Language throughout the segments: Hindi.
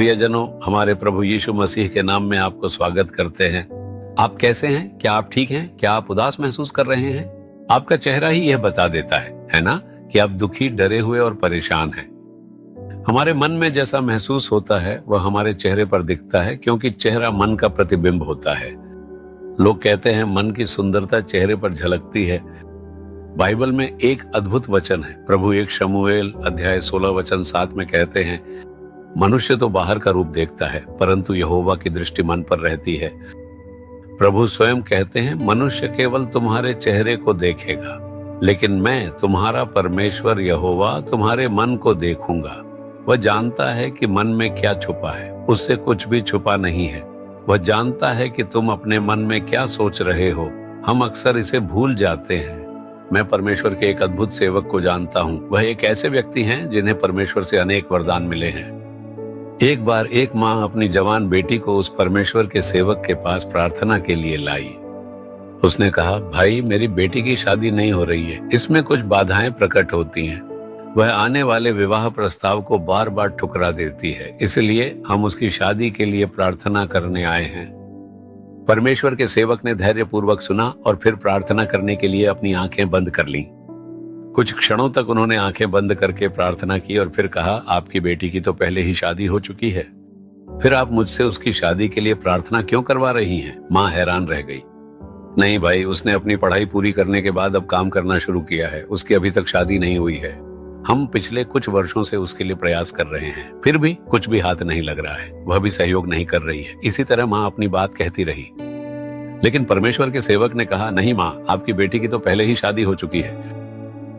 प्रियजनों, हमारे प्रभु यीशु मसीह के नाम में आपको स्वागत करते हैं। आप कैसे हैं? क्या आप ठीक हैं? क्या आप उदास महसूस कर रहे हैं? आपका चेहरा ही यह बता देता है ना, कि आप दुखी, डरे हुए और परेशान हैं। हमारे मन में जैसा महसूस होता है वह हमारे चेहरे पर दिखता है, क्योंकि चेहरा मन का प्रतिबिंब होता है। लोग कहते हैं मन की सुंदरता चेहरे पर झलकती है। बाइबल में एक अद्भुत वचन है। प्रभु 1 शमूएल अध्याय 16 वचन 7 में कहते हैं, मनुष्य तो बाहर का रूप देखता है, परंतु यहोवा की दृष्टि मन पर रहती है। प्रभु स्वयं कहते हैं, मनुष्य केवल तुम्हारे चेहरे को देखेगा, लेकिन मैं तुम्हारा परमेश्वर यहोवा तुम्हारे मन को देखूंगा। वह जानता है कि मन में क्या छुपा है, उससे कुछ भी छुपा नहीं है। वह जानता है कि तुम अपने मन में क्या सोच रहे हो। हम अक्सर इसे भूल जाते हैं। मैं परमेश्वर के एक अद्भुत सेवक को जानता हूँ। वह एक ऐसे व्यक्ति हैं जिन्हें परमेश्वर से अनेक वरदान मिले हैं। एक बार एक माँ अपनी जवान बेटी को उस परमेश्वर के सेवक के पास प्रार्थना के लिए लाई। उसने कहा, भाई, मेरी बेटी की शादी नहीं हो रही है, इसमें कुछ बाधाएं प्रकट होती हैं। वह आने वाले विवाह प्रस्ताव को बार बार ठुकरा देती है, इसलिए हम उसकी शादी के लिए प्रार्थना करने आए हैं। परमेश्वर के सेवक ने धैर्यपूर्वक सुना और फिर प्रार्थना करने के लिए अपनी आंखें बंद कर लीं। कुछ क्षणों तक उन्होंने आंखें बंद करके प्रार्थना की और फिर कहा, आपकी बेटी की तो पहले ही शादी हो चुकी है, फिर आप मुझसे उसकी शादी के लिए प्रार्थना क्यों करवा रही हैं? माँ हैरान रह गई। नहीं भाई, उसने अपनी पढ़ाई पूरी करने के बाद अब काम करना शुरू किया है, उसकी अभी तक शादी नहीं हुई है। हम पिछले कुछ वर्षों से उसके लिए प्रयास कर रहे हैं, फिर भी कुछ भी हाथ नहीं लग रहा है, वह भी सहयोग नहीं कर रही है। इसी तरह माँ अपनी बात कहती रही, लेकिन परमेश्वर के सेवक ने कहा, नहीं माँ, आपकी बेटी की तो पहले ही शादी हो चुकी है।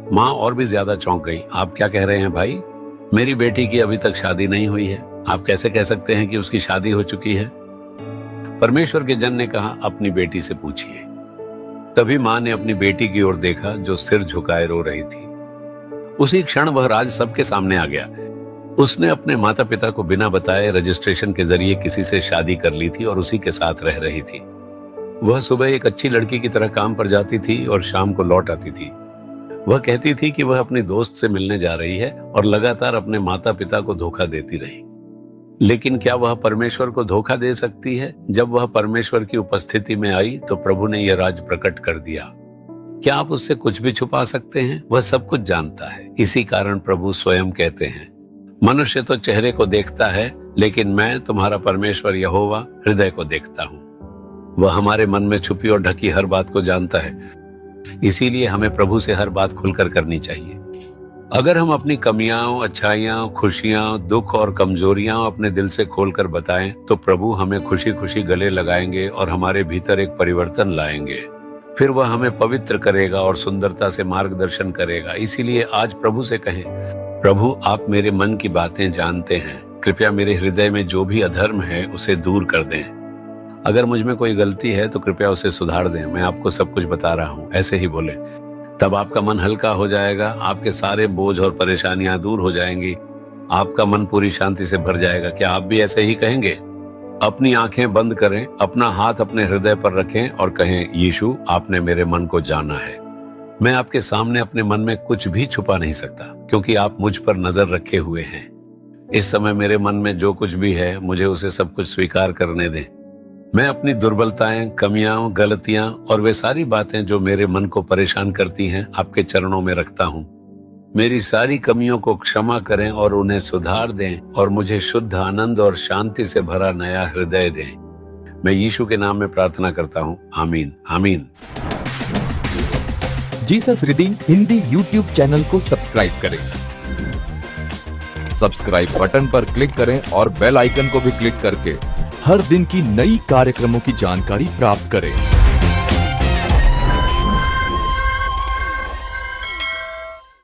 माँ और भी ज्यादा चौंक गई। आप क्या कह रहे हैं भाई? मेरी बेटी की अभी तक शादी नहीं हुई है, आप कैसे कह सकते हैं कि उसकी शादी हो चुकी है? परमेश्वर के जन ने कहा, अपनी बेटी से पूछिए। तभी माँ ने अपनी बेटी की ओर देखा जो सिर झुकाए रो रही थी। उसी क्षण वह राज सबके सामने आ गया। उसने अपने माता पिता को बिना बताए रजिस्ट्रेशन के जरिए किसी से शादी कर ली थी और उसी के साथ रह रही थी। वह सुबह एक अच्छी लड़की की तरह काम पर जाती थी और शाम को लौट आती थी। वह कहती थी कि वह अपनी दोस्त से मिलने जा रही है और लगातार अपने माता पिता को धोखा देती रही। लेकिन क्या वह परमेश्वर को धोखा दे सकती है? जब वह परमेश्वर की उपस्थिति में आई तो प्रभु ने यह राज प्रकट कर दिया। क्या आप उससे कुछ भी छुपा सकते हैं? वह सब कुछ जानता है। इसी कारण प्रभु स्वयं कहते हैं, मनुष्य तो चेहरे को देखता है, लेकिन मैं तुम्हारा परमेश्वर यहोवा हृदय को देखता हूँ। वह हमारे मन में छुपी और ढकी हर बात को जानता है। इसीलिए हमें प्रभु से हर बात खुलकर करनी चाहिए। अगर हम अपनी कमियां, अच्छाइयां, खुशियां, दुख और कमजोरियां अपने दिल से खोलकर बताएं, तो प्रभु हमें खुशी खुशी गले लगाएंगे और हमारे भीतर एक परिवर्तन लाएंगे। फिर वह हमें पवित्र करेगा और सुंदरता से मार्गदर्शन करेगा। इसीलिए आज प्रभु से कहें, प्रभु, आप मेरे मन की बातें जानते हैं, कृपया मेरे हृदय में जो भी अधर्म है उसे दूर कर दें। अगर मुझ में कोई गलती है तो कृपया उसे सुधार दें, मैं आपको सब कुछ बता रहा हूँ। ऐसे ही बोले, तब आपका मन हल्का हो जाएगा, आपके सारे बोझ और परेशानियां दूर हो जाएंगी, आपका मन पूरी शांति से भर जाएगा। क्या आप भी ऐसे ही कहेंगे? अपनी आंखें बंद करें, अपना हाथ अपने हृदय पर रखें और कहें, यीशु, आपने मेरे मन को जाना है। मैं आपके सामने अपने मन में कुछ भी छुपा नहीं सकता, क्योंकि आप मुझ पर नजर रखे हुए हैं। इस समय मेरे मन में जो कुछ भी है, मुझे उसे सब कुछ स्वीकार करने दें। मैं अपनी दुर्बलताएं, कमियां, गलतियां और वे सारी बातें जो मेरे मन को परेशान करती हैं, आपके चरणों में रखता हूं। मेरी सारी कमियों को क्षमा करें और उन्हें सुधार दें और मुझे शुद्ध आनंद और शांति से भरा नया हृदय दें। मैं यीशु के नाम में प्रार्थना करता हूं। आमीन, आमीन। Jesus redeem Hindi YouTube channel को सब्सक्राइब करें। सब्सक्राइब बटन पर क्लिक करें और बेल आइकन को भी क्लिक करके हर दिन की नई कार्यक्रमों की जानकारी प्राप्त करें।